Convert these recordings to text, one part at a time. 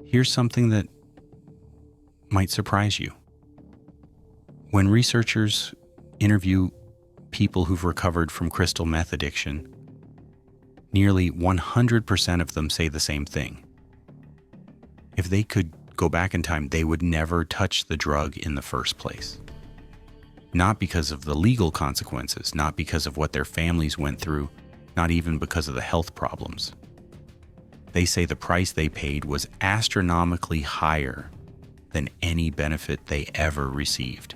Here's something that might surprise you. When researchers interview people who've recovered from crystal meth addiction, nearly 100% of them say the same thing. If they could go back in time, they would never touch the drug in the first place. Not because of the legal consequences, not because of what their families went through, not even because of the health problems. They say the price they paid was astronomically higher than any benefit they ever received,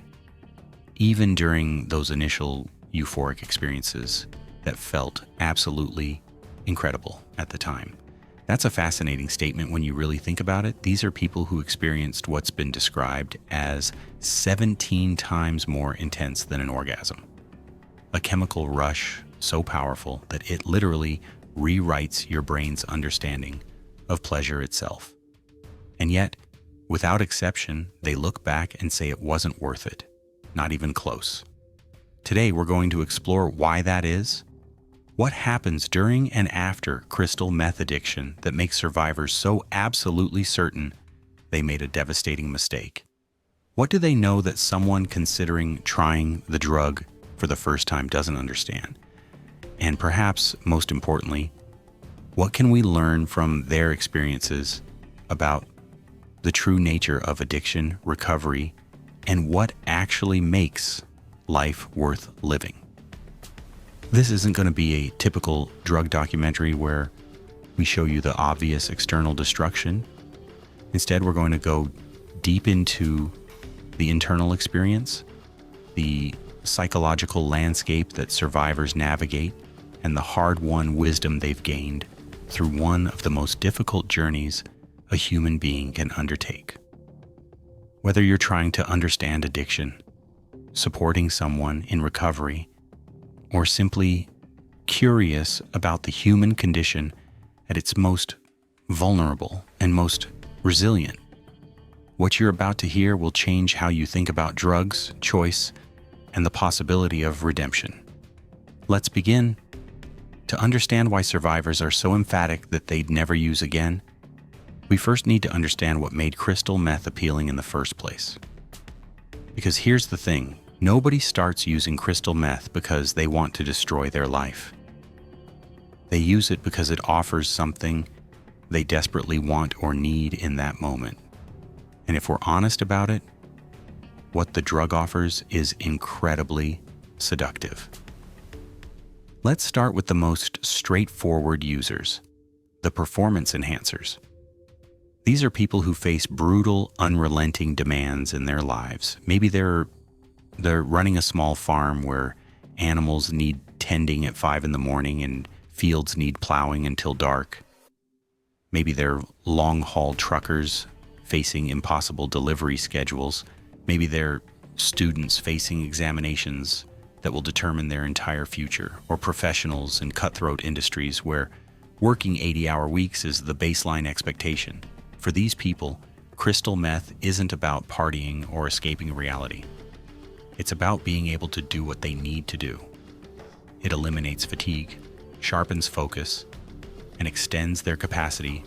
even during those initial euphoric experiences that felt absolutely incredible at the time. That's a fascinating statement when you really think about it. These are people who experienced what's been described as 17 times more intense than an orgasm. A chemical rush so powerful that it literally rewrites your brain's understanding of pleasure itself. And yet, without exception, they look back and say it wasn't worth it, not even close. Today, we're going to explore why that is, what happens during and after crystal meth addiction that makes survivors so absolutely certain they made a devastating mistake. What do they know that someone considering trying the drug for the first time doesn't understand? And perhaps most importantly, what can we learn from their experiences about the true nature of addiction, recovery, and what actually makes life worth living? This isn't going to be a typical drug documentary where we show you the obvious external destruction. Instead, we're going to go deep into the internal experience, the psychological landscape that survivors navigate, and the hard-won wisdom they've gained through one of the most difficult journeys a human being can undertake. Whether you're trying to understand addiction, supporting someone in recovery, or simply curious about the human condition at its most vulnerable and most resilient, what you're about to hear will change how you think about drugs, choice, and the possibility of redemption. Let's begin. To understand why survivors are so emphatic that they'd never use again, we first need to understand what made crystal meth appealing in the first place. Because here's the thing, nobody starts using crystal meth because they want to destroy their life. They use it because it offers something they desperately want or need in that moment. And if we're honest about it, what the drug offers is incredibly seductive. Let's start with the most straightforward users, the performance enhancers. These are people who face brutal, unrelenting demands in their lives. Maybe they're running a small farm where animals need tending at 5 a.m. and fields need plowing until dark. Maybe they're long-haul truckers facing impossible delivery schedules. Maybe they're students facing examinations that will determine their entire future, or professionals in cutthroat industries where working 80-hour weeks is the baseline expectation. For these people, crystal meth isn't about partying or escaping reality. It's about being able to do what they need to do. It eliminates fatigue, sharpens focus, and extends their capacity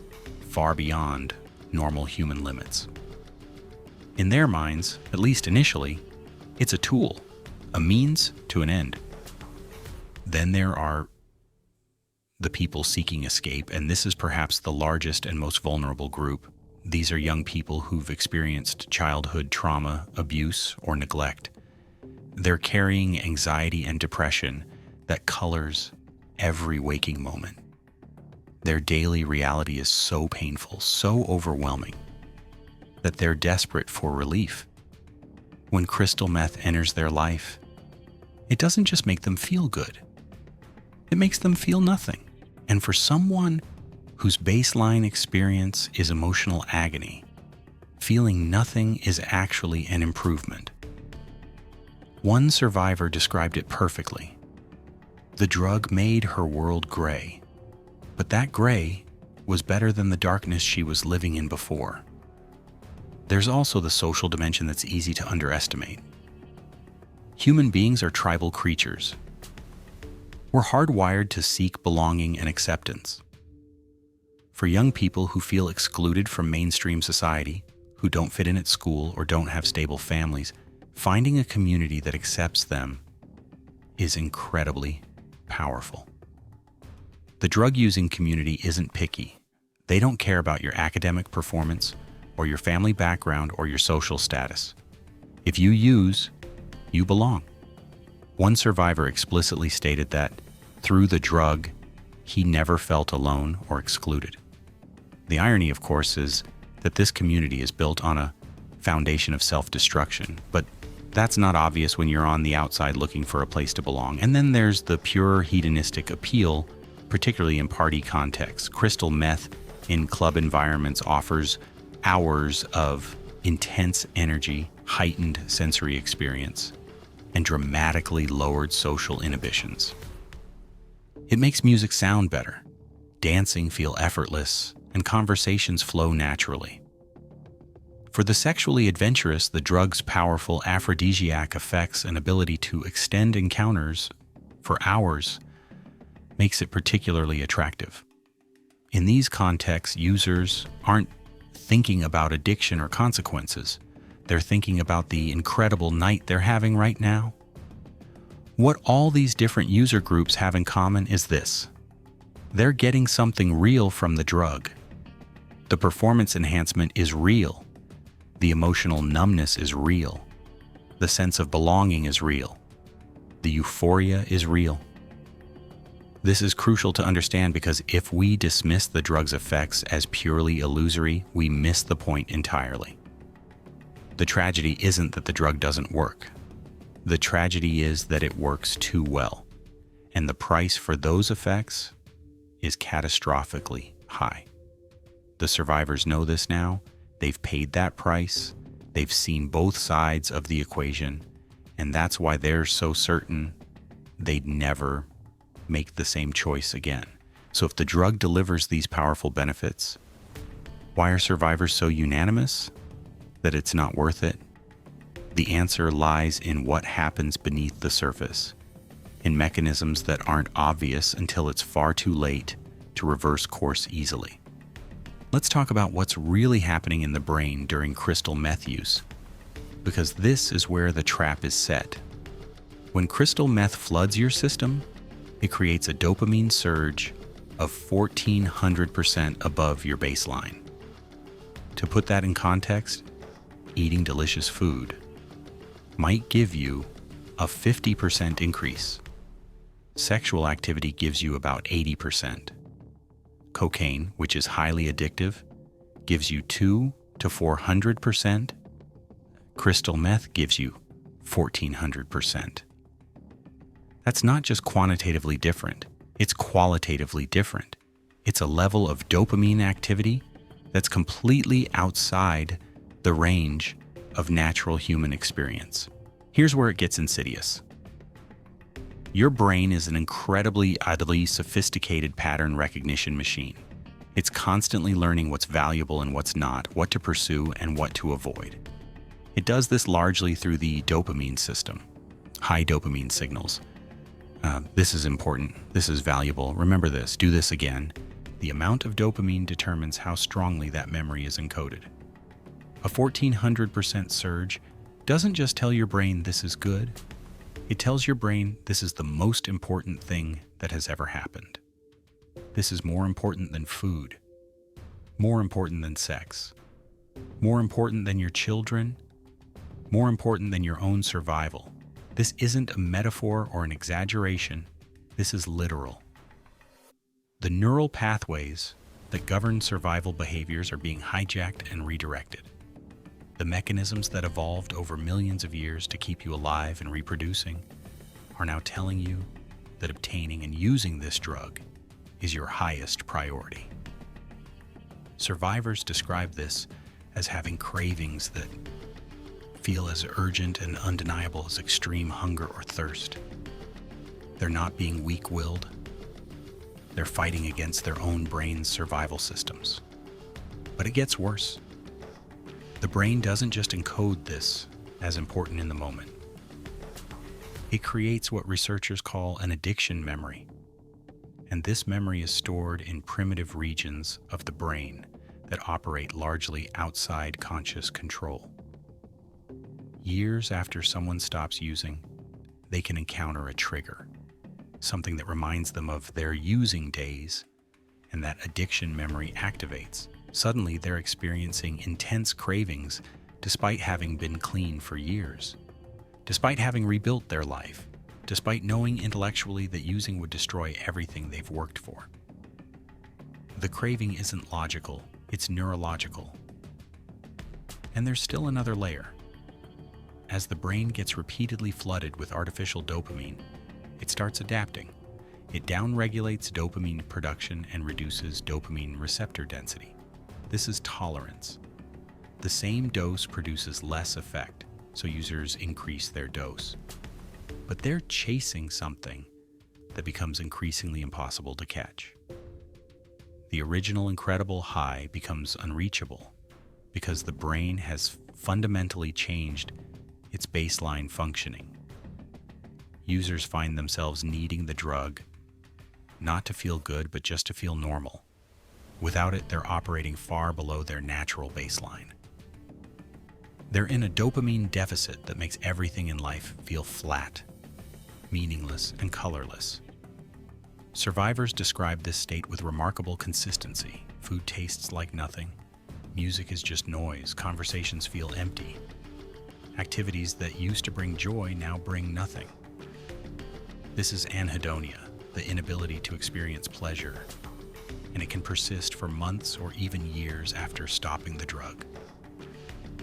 far beyond normal human limits. In their minds, at least initially, it's a tool, a means to an end. Then there are the people seeking escape, and this is perhaps the largest and most vulnerable group. These are young people who've experienced childhood trauma, abuse, or neglect. They're carrying anxiety and depression that colors every waking moment. Their daily reality is so painful, so overwhelming, that they're desperate for relief. When crystal meth enters their life, it doesn't just make them feel good. It makes them feel nothing. And for someone whose baseline experience is emotional agony, feeling nothing is actually an improvement. One survivor described it perfectly. The drug made her world gray, but that gray was better than the darkness she was living in before. There's also the social dimension that's easy to underestimate. Human beings are tribal creatures. We're hardwired to seek belonging and acceptance. For young people who feel excluded from mainstream society, who don't fit in at school or don't have stable families, finding a community that accepts them is incredibly powerful. The drug-using community isn't picky. They don't care about your academic performance or your family background or your social status. If you use, you belong. One survivor explicitly stated that through the drug, he never felt alone or excluded. The irony, of course, is that this community is built on a foundation of self-destruction, but that's not obvious when you're on the outside looking for a place to belong. And then there's the pure hedonistic appeal, particularly in party contexts. Crystal meth in club environments offers hours of intense energy, heightened sensory experience, and dramatically lowered social inhibitions. It makes music sound better, dancing feel effortless, and conversations flow naturally. For the sexually adventurous, the drug's powerful aphrodisiac effects and ability to extend encounters for hours makes it particularly attractive. In these contexts, users aren't thinking about addiction or consequences. They're thinking about the incredible night they're having right now. What all these different user groups have in common is this: they're getting something real from the drug. The performance enhancement is real. The emotional numbness is real. The sense of belonging is real. The euphoria is real. This is crucial to understand because if we dismiss the drug's effects as purely illusory, we miss the point entirely. The tragedy isn't that the drug doesn't work. The tragedy is that it works too well, and the price for those effects is catastrophically high. The survivors know this now. They've paid that price. They've seen both sides of the equation, and that's why they're so certain they'd never make the same choice again. So if the drug delivers these powerful benefits, why are survivors so unanimous that it's not worth it? The answer lies in what happens beneath the surface, in mechanisms that aren't obvious until it's far too late to reverse course easily. Let's talk about what's really happening in the brain during crystal meth use, because this is where the trap is set. When crystal meth floods your system, it creates a dopamine surge of 1,400% above your baseline. To put that in context, eating delicious food might give you a 50% increase. Sexual activity gives you about 80%. Cocaine, which is highly addictive, gives you 200 to 400%. Crystal meth gives you 1,400%. That's not just quantitatively different, it's qualitatively different. It's a level of dopamine activity that's completely outside the range of natural human experience. Here's where it gets insidious. Your brain is an incredibly, oddly sophisticated pattern recognition machine. It's constantly learning what's valuable and what's not, what to pursue and what to avoid. It does this largely through the dopamine system, high dopamine signals. This is important, this is valuable, remember this, do this again. The amount of dopamine determines how strongly that memory is encoded. A 1,400% surge doesn't just tell your brain this is good, it tells your brain this is the most important thing that has ever happened. This is more important than food, more important than sex, more important than your children, more important than your own survival. This isn't a metaphor or an exaggeration, this is literal. The neural pathways that govern survival behaviors are being hijacked and redirected. The mechanisms that evolved over millions of years to keep you alive and reproducing are now telling you that obtaining and using this drug is your highest priority. Survivors describe this as having cravings that feel as urgent and undeniable as extreme hunger or thirst. They're not being weak-willed. They're fighting against their own brain's survival systems. But it gets worse. The brain doesn't just encode this as important in the moment. It creates what researchers call an addiction memory. And this memory is stored in primitive regions of the brain that operate largely outside conscious control. Years after someone stops using, they can encounter a trigger, something that reminds them of their using days, and that addiction memory activates. Suddenly, they're experiencing intense cravings despite having been clean for years, despite having rebuilt their life, despite knowing intellectually that using would destroy everything they've worked for. The craving isn't logical, it's neurological. And there's still another layer. As the brain gets repeatedly flooded with artificial dopamine, it starts adapting. It downregulates dopamine production and reduces dopamine receptor density. This is tolerance. The same dose produces less effect, so users increase their dose. But they're chasing something that becomes increasingly impossible to catch. The original incredible high becomes unreachable because the brain has fundamentally changed its baseline functioning. Users find themselves needing the drug, not to feel good, but just to feel normal. Without it, they're operating far below their natural baseline. They're in a dopamine deficit that makes everything in life feel flat, meaningless, and colorless. Survivors describe this state with remarkable consistency. Food tastes like nothing. Music is just noise. Conversations feel empty. Activities that used to bring joy now bring nothing. This is anhedonia, the inability to experience pleasure, and it can persist for months or even years after stopping the drug.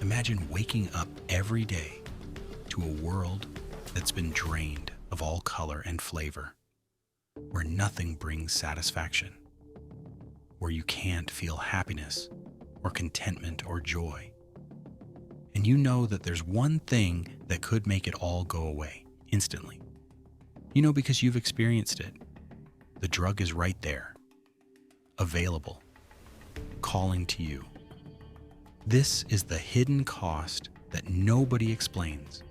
Imagine waking up every day to a world that's been drained of all color and flavor, where nothing brings satisfaction, where you can't feel happiness or contentment or joy. And you know that there's one thing that could make it all go away instantly. You know because you've experienced it. The drug is right there, available, calling to you. This is the hidden cost that nobody explains.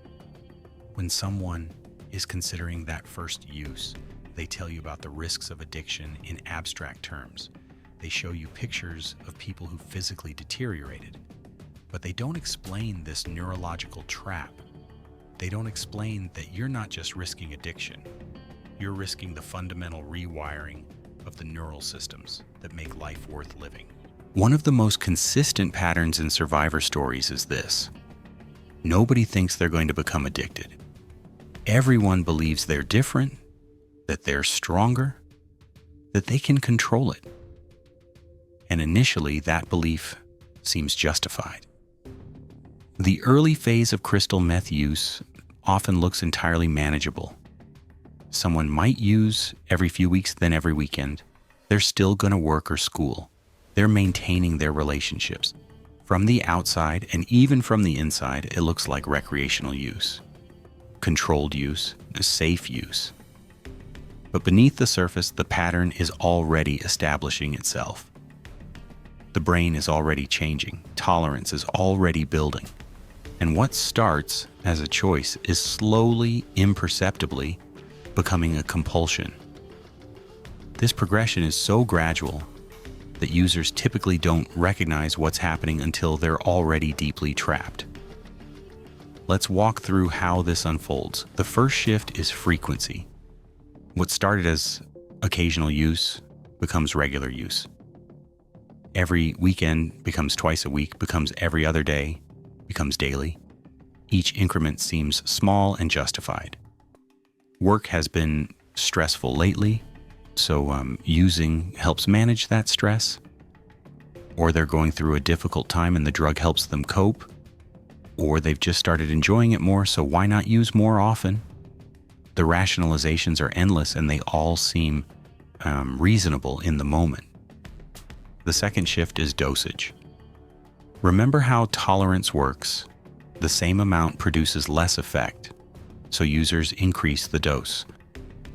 When someone is considering that first use, they tell you about the risks of addiction in abstract terms. They show you pictures of people who physically deteriorated, but they don't explain this neurological trap. They don't explain that you're not just risking addiction, you're risking the fundamental rewiring of the neural systems that make life worth living. One of the most consistent patterns in survivor stories is this. Nobody thinks they're going to become addicted. Everyone believes they're different, that they're stronger, that they can control it. And initially, that belief seems justified. The early phase of crystal meth use often looks entirely manageable. Someone might use every few weeks, then every weekend. They're still going to work or school. They're maintaining their relationships. From the outside and even from the inside, it looks like recreational use, controlled use, safe use. But beneath the surface, the pattern is already establishing itself. The brain is already changing. Tolerance is already building. And what starts as a choice is slowly, imperceptibly becoming a compulsion. This progression is so gradual that users typically don't recognize what's happening until they're already deeply trapped. Let's walk through how this unfolds. The first shift is frequency. What started as occasional use becomes regular use. Every weekend becomes twice a week, becomes every other day, becomes daily. Each increment seems small and justified. Work has been stressful lately, so using helps manage that stress. Or they're going through a difficult time and the drug helps them cope. Or they've just started enjoying it more, so why not use more often? The rationalizations are endless and they all seem reasonable in the moment. The second shift is dosage. Remember how tolerance works. The same amount produces less effect, so users increase the dose.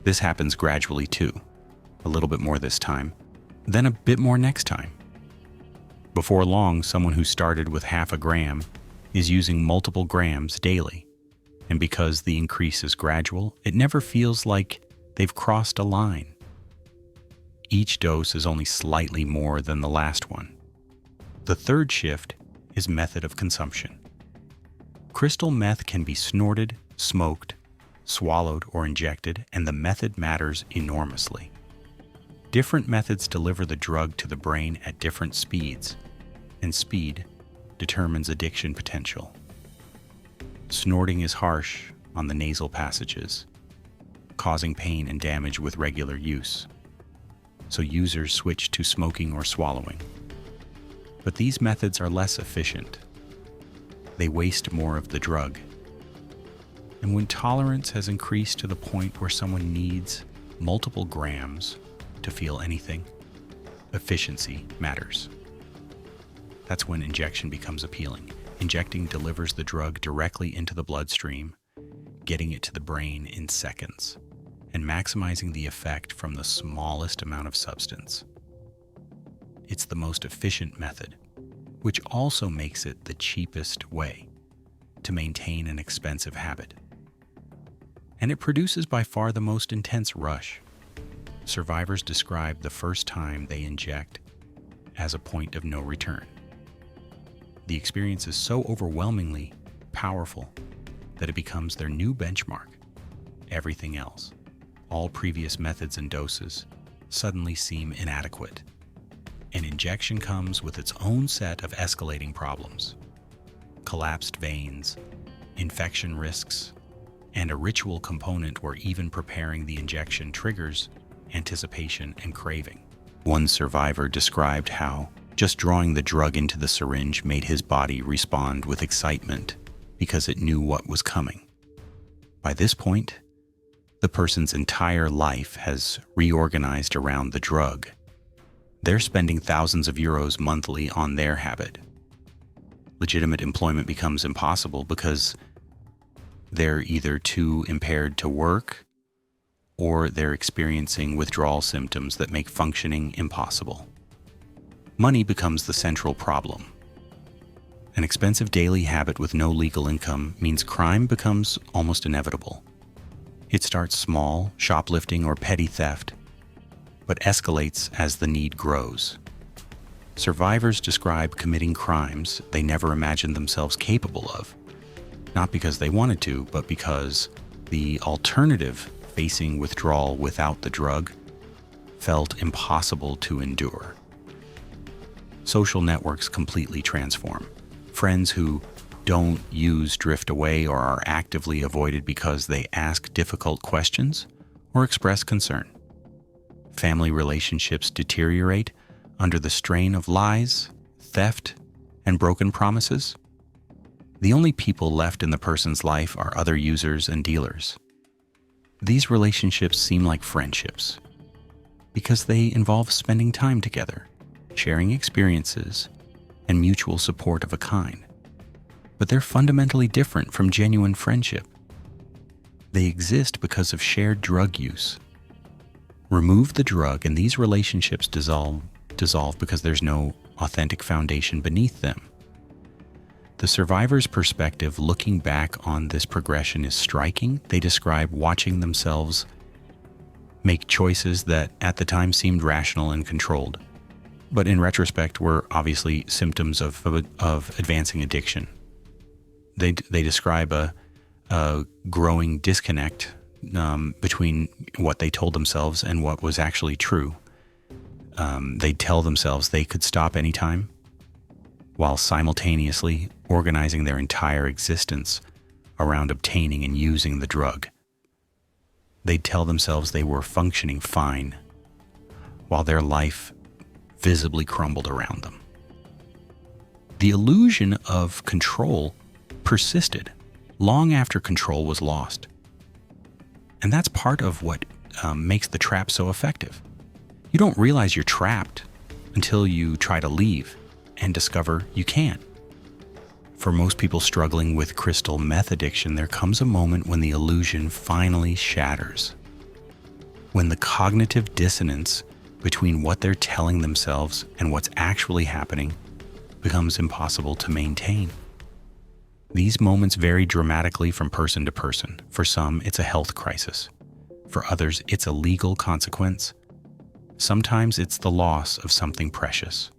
This happens gradually too. A little bit more this time, then a bit more next time. Before long, someone who started with half a gram is using multiple grams daily. And because the increase is gradual, it never feels like they've crossed a line. Each dose is only slightly more than the last one. The third shift is method of consumption. Crystal meth can be snorted, smoked, swallowed, or injected, and the method matters enormously. Different methods deliver the drug to the brain at different speeds, and speed determines addiction potential. Snorting is harsh on the nasal passages, causing pain and damage with regular use, so users switch to smoking or swallowing. But these methods are less efficient. They waste more of the drug. And when tolerance has increased to the point where someone needs multiple grams to feel anything, efficiency matters. That's when injection becomes appealing. Injecting delivers the drug directly into the bloodstream, getting it to the brain in seconds, and maximizing the effect from the smallest amount of substance. It's the most efficient method, which also makes it the cheapest way to maintain an expensive habit. And it produces by far the most intense rush. Survivors describe the first time they inject as a point of no return. The experience is so overwhelmingly powerful that it becomes their new benchmark. Everything else, all previous methods and doses, suddenly seem inadequate. An injection comes with its own set of escalating problems: collapsed veins, infection risks, and a ritual component where even preparing the injection triggers anticipation and craving. One survivor described how just drawing the drug into the syringe made his body respond with excitement because it knew what was coming. By this point, the person's entire life has reorganized around the drug. They're spending thousands of euros monthly on their habit. Legitimate employment becomes impossible because they're either too impaired to work or they're experiencing withdrawal symptoms that make functioning impossible. Money becomes the central problem. An expensive daily habit with no legal income means crime becomes almost inevitable. It starts small, shoplifting or petty theft, but escalates as the need grows. Survivors describe committing crimes they never imagined themselves capable of, not because they wanted to, but because the alternative, facing withdrawal without the drug, felt impossible to endure. Social networks completely transform. Friends who don't use drift away or are actively avoided because they ask difficult questions or express concern. Family relationships deteriorate under the strain of lies, theft, and broken promises. The only people left in the person's life are other users and dealers. These relationships seem like friendships because they involve spending time together, sharing experiences, and mutual support of a kind. But they're fundamentally different from genuine friendship. They exist because of shared drug use. Remove the drug and these relationships dissolve because there's no authentic foundation beneath them. The survivor's perspective looking back on this progression is striking. They describe watching themselves make choices that at the time seemed rational and controlled, but in retrospect were obviously symptoms of advancing addiction. They describe a growing disconnect between what they told themselves and what was actually true. They tell themselves they could stop anytime, while simultaneously organizing their entire existence around obtaining and using the drug. They'd tell themselves they were functioning fine, while their life visibly crumbled around them. The illusion of control persisted long after control was lost. And that's part of what makes the trap so effective. You don't realize you're trapped until you try to leave and discover you can't. For most people struggling with crystal meth addiction, there comes a moment when the illusion finally shatters. When the cognitive dissonance between what they're telling themselves and what's actually happening becomes impossible to maintain. These moments vary dramatically from person to person. For some, it's a health crisis. For others, it's a legal consequence. Sometimes it's the loss of something precious.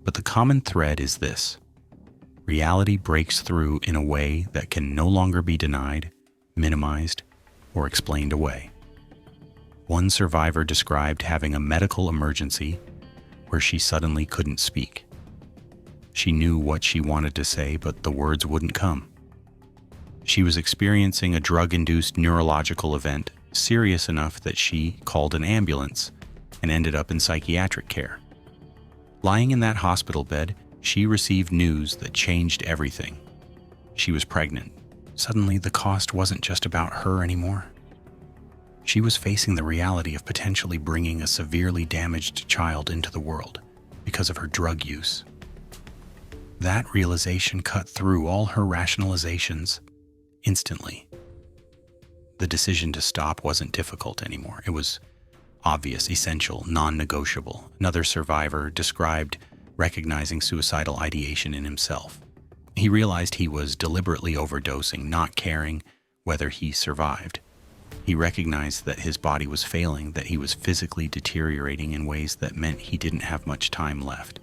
But the common thread is this: reality breaks through in a way that can no longer be denied, minimized, or explained away. One survivor described having a medical emergency where she suddenly couldn't speak. She knew what she wanted to say, but the words wouldn't come. She was experiencing a drug-induced neurological event serious enough that she called an ambulance and ended up in psychiatric care. Lying in that hospital bed, she received news that changed everything. She was pregnant. Suddenly, the cost wasn't just about her anymore. She was facing the reality of potentially bringing a severely damaged child into the world because of her drug use. That realization cut through all her rationalizations instantly. The decision to stop wasn't difficult anymore. It was obvious, essential, non-negotiable. Another survivor described recognizing suicidal ideation in himself. He realized he was deliberately overdosing, not caring whether he survived. He recognized that his body was failing, that he was physically deteriorating in ways that meant he didn't have much time left.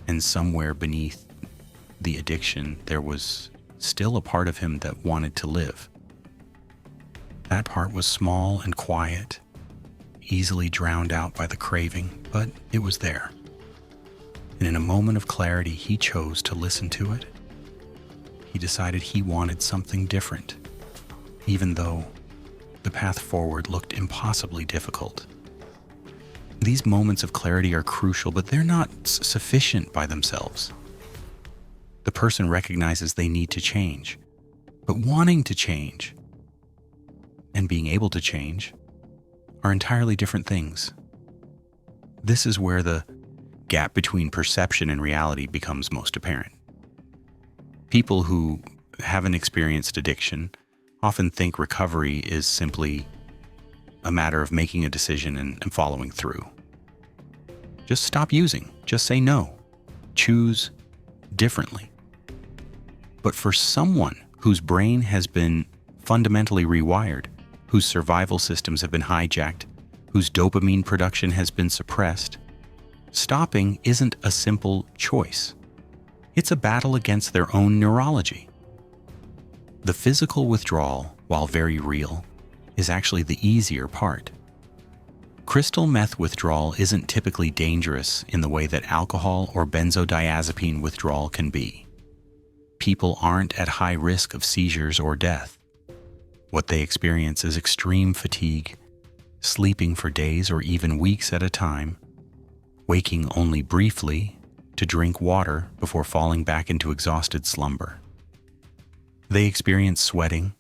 And somewhere beneath the addiction, there was still a part of him that wanted to live. That part was small and quiet, easily drowned out by the craving, but it was there. And in a moment of clarity, he chose to listen to it. He decided he wanted something different, even though the path forward looked impossibly difficult. These moments of clarity are crucial, but they're not sufficient by themselves. The person recognizes they need to change, but wanting to change and being able to change are entirely different things. This is where the gap between perception and reality becomes most apparent. People who haven't experienced addiction often think recovery is simply a matter of making a decision and following through. Just stop using. Just say no. Choose differently. But for someone whose brain has been fundamentally rewired, whose survival systems have been hijacked, whose dopamine production has been suppressed, stopping isn't a simple choice. It's a battle against their own neurology. The physical withdrawal, while very real, is actually the easier part. Crystal meth withdrawal isn't typically dangerous in the way that alcohol or benzodiazepine withdrawal can be. People aren't at high risk of seizures or death. What they experience is extreme fatigue, sleeping for days or even weeks at a time, waking only briefly to drink water before falling back into exhausted slumber. They experience sweating,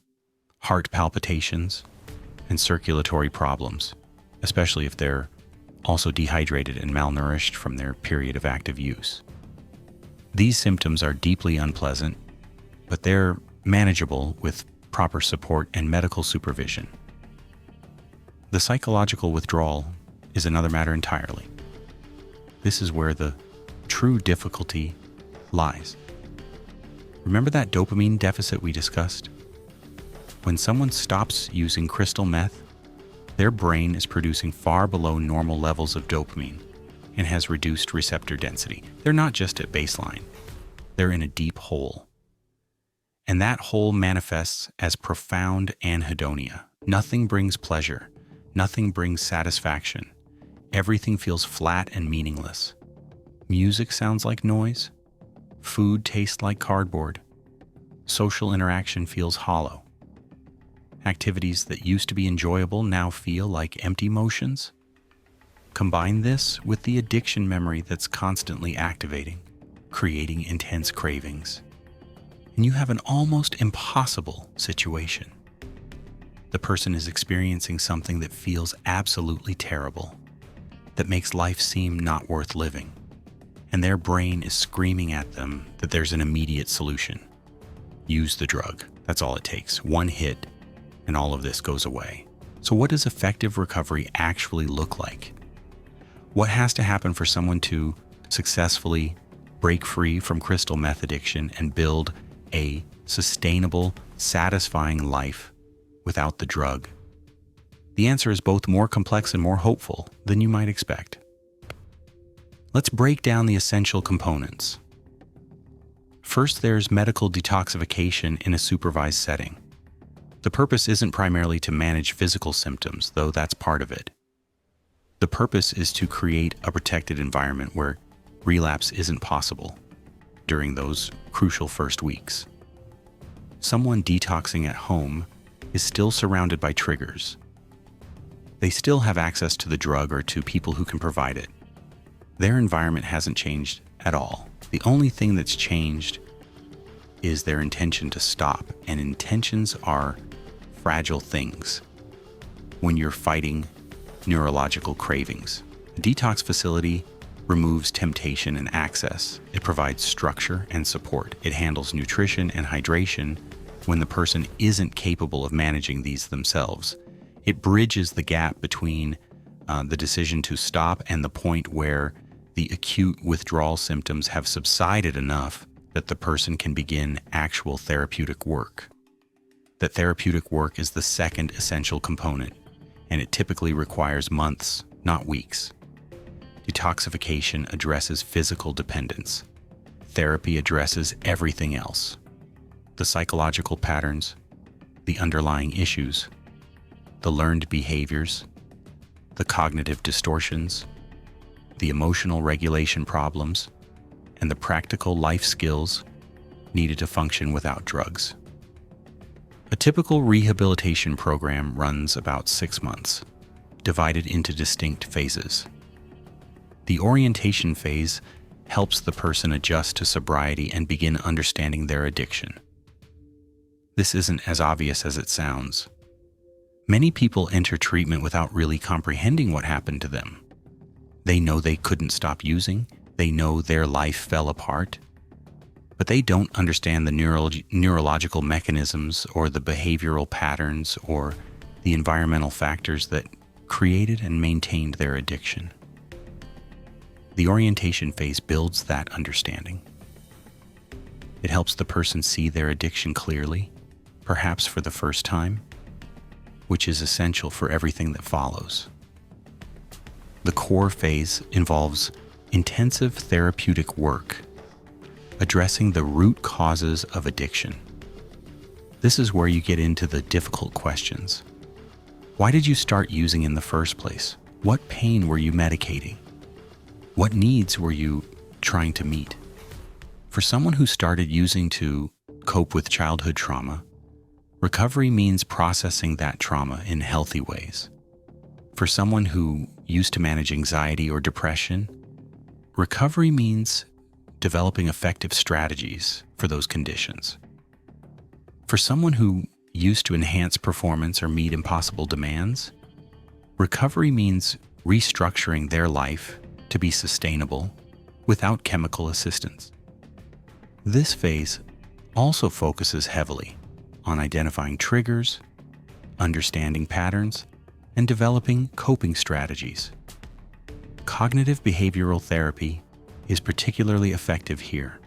heart palpitations, and circulatory problems, especially if they're also dehydrated and malnourished from their period of active use. These symptoms are deeply unpleasant, but they're manageable with proper support and medical supervision. The psychological withdrawal is another matter entirely. This is where the true difficulty lies. Remember that dopamine deficit we discussed? When someone stops using crystal meth, their brain is producing far below normal levels of dopamine and has reduced receptor density. They're not just at baseline. They're in a deep hole. And that hole manifests as profound anhedonia. Nothing brings pleasure. Nothing brings satisfaction. Everything feels flat and meaningless. Music sounds like noise. Food tastes like cardboard. Social interaction feels hollow. Activities that used to be enjoyable now feel like empty motions. Combine this with the addiction memory that's constantly activating, creating intense cravings, and you have an almost impossible situation. The person is experiencing something that feels absolutely terrible, that makes life seem not worth living, and their brain is screaming at them that there's an immediate solution. Use the drug. That's all it takes. One hit, and all of this goes away. So what does effective recovery actually look like? What has to happen for someone to successfully break free from crystal meth addiction and build a sustainable, satisfying life without the drug? The answer is both more complex and more hopeful than you might expect. Let's break down the essential components. First, there's medical detoxification in a supervised setting. The purpose isn't primarily to manage physical symptoms, though that's part of it. The purpose is to create a protected environment where relapse isn't possible during those crucial first weeks. Someone detoxing at home is still surrounded by triggers. They still have access to the drug or to people who can provide it. Their environment hasn't changed at all. The only thing that's changed is their intention to stop, and intentions are fragile things when you're fighting neurological cravings. A detox facility removes temptation and access. It provides structure and support. It handles nutrition and hydration when the person isn't capable of managing these themselves. It bridges the gap between the decision to stop and the point where the acute withdrawal symptoms have subsided enough that the person can begin actual therapeutic work. That therapeutic work is the second essential component, and it typically requires months, not weeks. Detoxification addresses physical dependence. Therapy addresses everything else: the psychological patterns, the underlying issues, the learned behaviors, the cognitive distortions, the emotional regulation problems, and the practical life skills needed to function without drugs. A typical rehabilitation program runs about 6 months, divided into distinct phases. The orientation phase helps the person adjust to sobriety and begin understanding their addiction. This isn't as obvious as it sounds. Many people enter treatment without really comprehending what happened to them. They know they couldn't stop using, they know their life fell apart, but they don't understand the neurological mechanisms or the behavioral patterns or the environmental factors that created and maintained their addiction. The orientation phase builds that understanding. It helps the person see their addiction clearly, perhaps for the first time, which is essential for everything that follows. The core phase involves intensive therapeutic work, addressing the root causes of addiction. This is where you get into the difficult questions. Why did you start using in the first place? What pain were you medicating? What needs were you trying to meet? For someone who started using to cope with childhood trauma, recovery means processing that trauma in healthy ways. For someone who used to manage anxiety or depression, recovery means developing effective strategies for those conditions. For someone who used to enhance performance or meet impossible demands, recovery means restructuring their life to be sustainable without chemical assistance. This phase also focuses heavily on identifying triggers, understanding patterns, and developing coping strategies. Cognitive behavioral therapy is particularly effective here.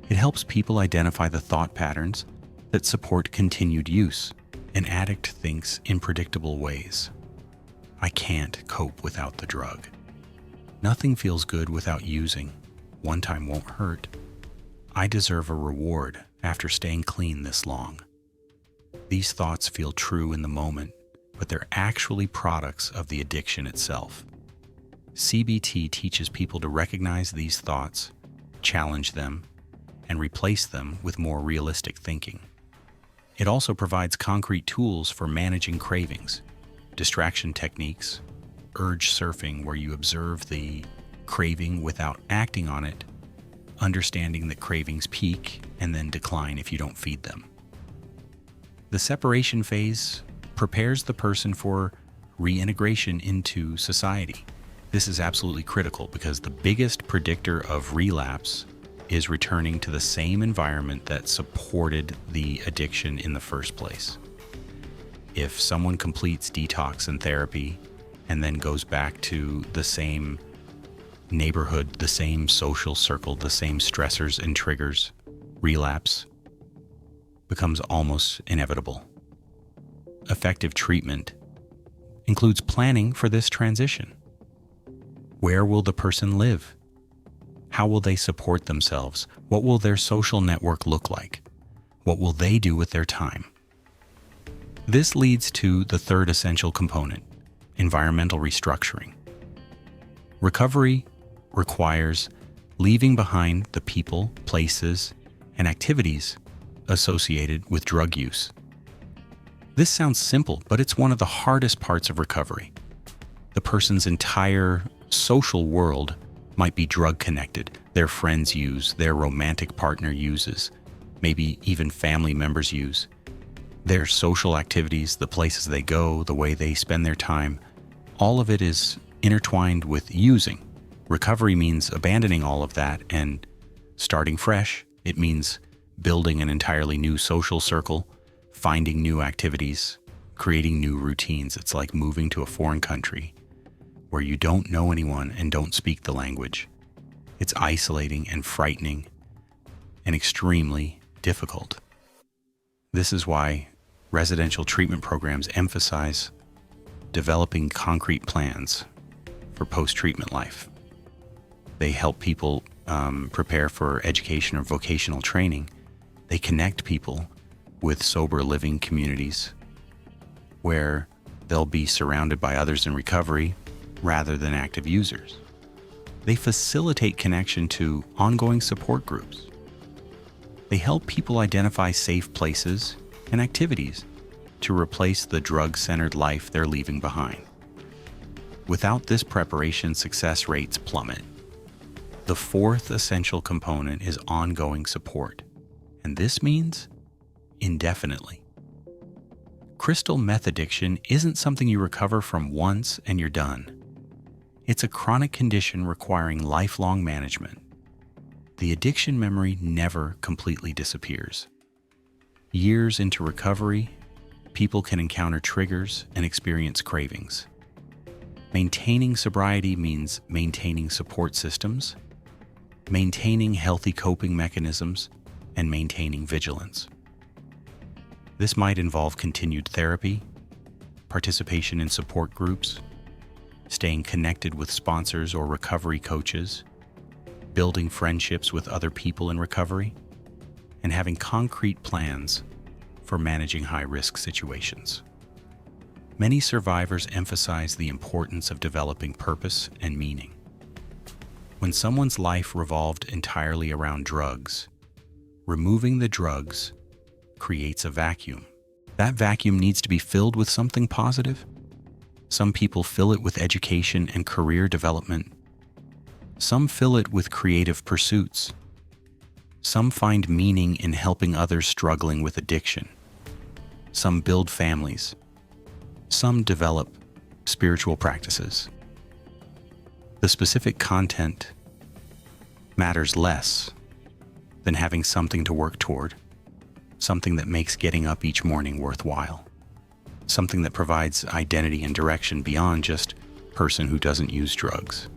It helps people identify the thought patterns that support continued use. An addict thinks in predictable ways. I can't cope without the drug. Nothing feels good without using. One time won't hurt. I deserve a reward after staying clean this long. These thoughts feel true in the moment, but they're actually products of the addiction itself. CBT teaches people to recognize these thoughts, challenge them, and replace them with more realistic thinking. It also provides concrete tools for managing cravings, distraction techniques, urge surfing where you observe the craving without acting on it, understanding that cravings peak and then decline if you don't feed them. The separation phase prepares the person for reintegration into society. This is absolutely critical because the biggest predictor of relapse is returning to the same environment that supported the addiction in the first place. If someone completes detox and therapy and then goes back to the same neighborhood, the same social circle, the same stressors and triggers, relapse becomes almost inevitable. Effective treatment includes planning for this transition. Where will the person live? How will they support themselves? What will their social network look like? What will they do with their time? This leads to the third essential component, environmental restructuring. Recovery requires leaving behind the people, places, and activities associated with drug use. This sounds simple, but it's one of the hardest parts of recovery. The person's entire social world might be drug-connected. Their friends use, their romantic partner uses, maybe even family members use. Their social activities, the places they go, the way they spend their time, all of it is intertwined with using. Recovery means abandoning all of that and starting fresh. It means building an entirely new social circle, finding new activities, creating new routines. It's like moving to a foreign country where you don't know anyone and don't speak the language. It's isolating and frightening and extremely difficult. This is why residential treatment programs emphasize developing concrete plans for post-treatment life. They help people prepare for education or vocational training. They connect people with sober living communities where they'll be surrounded by others in recovery rather than active users. They facilitate connection to ongoing support groups. They help people identify safe places and activities to replace the drug-centered life they're leaving behind. Without this preparation, success rates plummet. The fourth essential component is ongoing support, and this means indefinitely. Crystal meth addiction isn't something you recover from once and you're done. It's a chronic condition requiring lifelong management. The addiction memory never completely disappears. Years into recovery, people can encounter triggers and experience cravings. Maintaining sobriety means maintaining support systems, maintaining healthy coping mechanisms, and maintaining vigilance. This might involve continued therapy, participation in support groups, staying connected with sponsors or recovery coaches, building friendships with other people in recovery, and having concrete plans for managing high-risk situations. Many survivors emphasize the importance of developing purpose and meaning. When someone's life revolved entirely around drugs, removing the drugs creates a vacuum. That vacuum needs to be filled with something positive. Some people fill it with education and career development. Some fill it with creative pursuits. Some find meaning in helping others struggling with addiction. Some build families. Some develop spiritual practices. The specific content matters less than having something to work toward, something that makes getting up each morning worthwhile, something that provides identity and direction beyond just person who doesn't use drugs.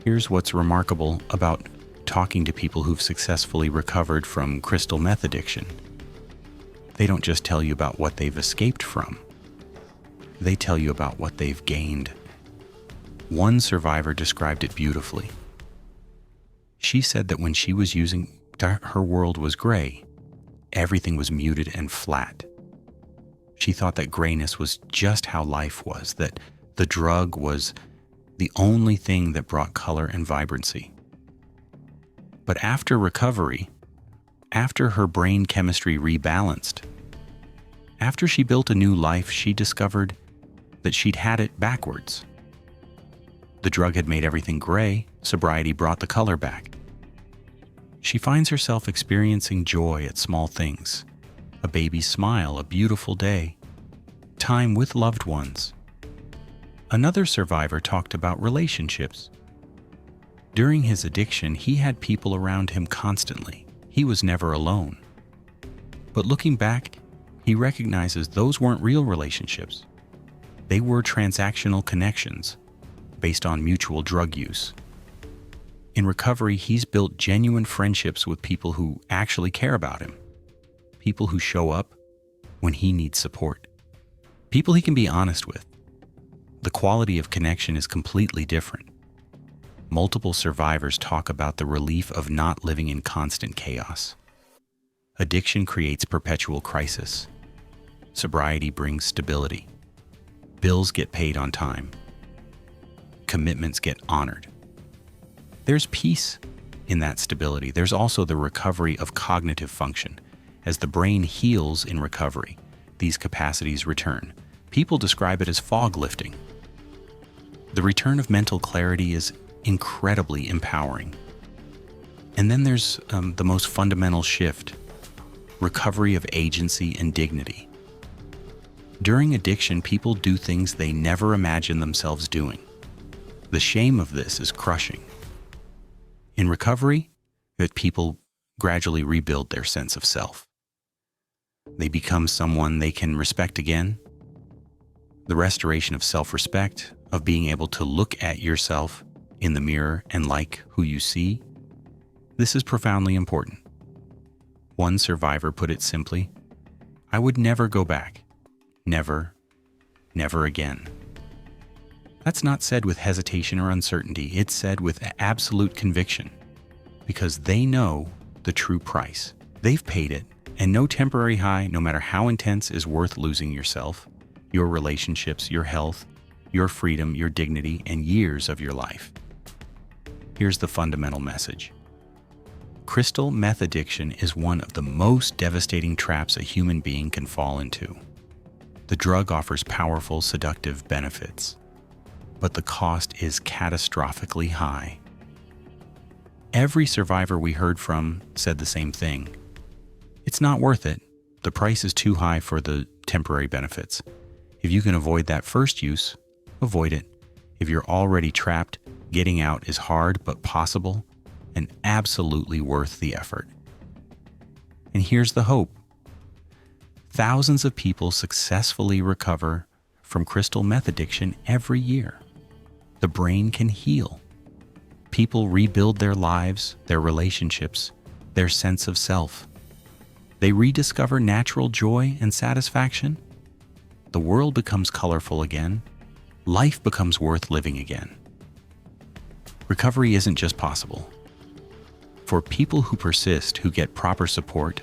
Here's what's remarkable about talking to people who've successfully recovered from crystal meth addiction. They don't just tell you about what they've escaped from. They tell you about what they've gained. One survivor described it beautifully. She said that when she was using, her world was gray. Everything was muted and flat. She thought that grayness was just how life was, that the drug was the only thing that brought color and vibrancy. But after recovery, after her brain chemistry rebalanced, after she built a new life, she discovered that she'd had it backwards. The drug had made everything gray, sobriety brought the color back. She finds herself experiencing joy at small things, a baby's smile, a beautiful day, time with loved ones. Another survivor talked about relationships. During his addiction, he had people around him constantly. He was never alone. But looking back, he recognizes those weren't real relationships. They were transactional connections based on mutual drug use. In recovery, he's built genuine friendships with people who actually care about him, people who show up when he needs support, people he can be honest with, the quality of connection is completely different. Multiple survivors talk about the relief of not living in constant chaos. Addiction creates perpetual crisis. Sobriety brings stability. Bills get paid on time. Commitments get honored. There's peace in that stability. There's also the recovery of cognitive function. As the brain heals in recovery, these capacities return. People describe it as fog lifting. The return of mental clarity is incredibly empowering. And then there's the most fundamental shift, recovery of agency and dignity. During addiction, people do things they never imagined themselves doing. The shame of this is crushing. In recovery, that people gradually rebuild their sense of self. They become someone they can respect again. The restoration of self-respect, of being able to look at yourself in the mirror and like who you see, this is profoundly important. One survivor put it simply, "I would never go back. Never, never again." That's not said with hesitation or uncertainty. It's said with absolute conviction, because they know the true price. They've paid it, and no temporary high, no matter how intense, is worth losing yourself, your relationships, your health, your freedom, your dignity, and years of your life. Here's the fundamental message. Crystal meth addiction is one of the most devastating traps a human being can fall into. The drug offers powerful, seductive benefits, but the cost is catastrophically high. Every survivor we heard from said the same thing. It's not worth it. The price is too high for the temporary benefits. If you can avoid that first use, avoid it. If you're already trapped, getting out is hard but possible and absolutely worth the effort. And here's the hope. Thousands of people successfully recover from crystal meth addiction every year. The brain can heal. People rebuild their lives, their relationships, their sense of self. They rediscover natural joy and satisfaction. The world becomes colorful again. Life becomes worth living again. Recovery isn't just possible. For people who persist, who get proper support,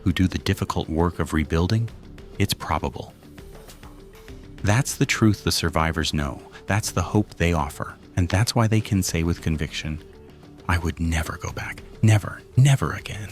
who do the difficult work of rebuilding, it's probable. That's the truth the survivors know. That's the hope they offer. And that's why they can say with conviction, "I would never go back. Never, never again."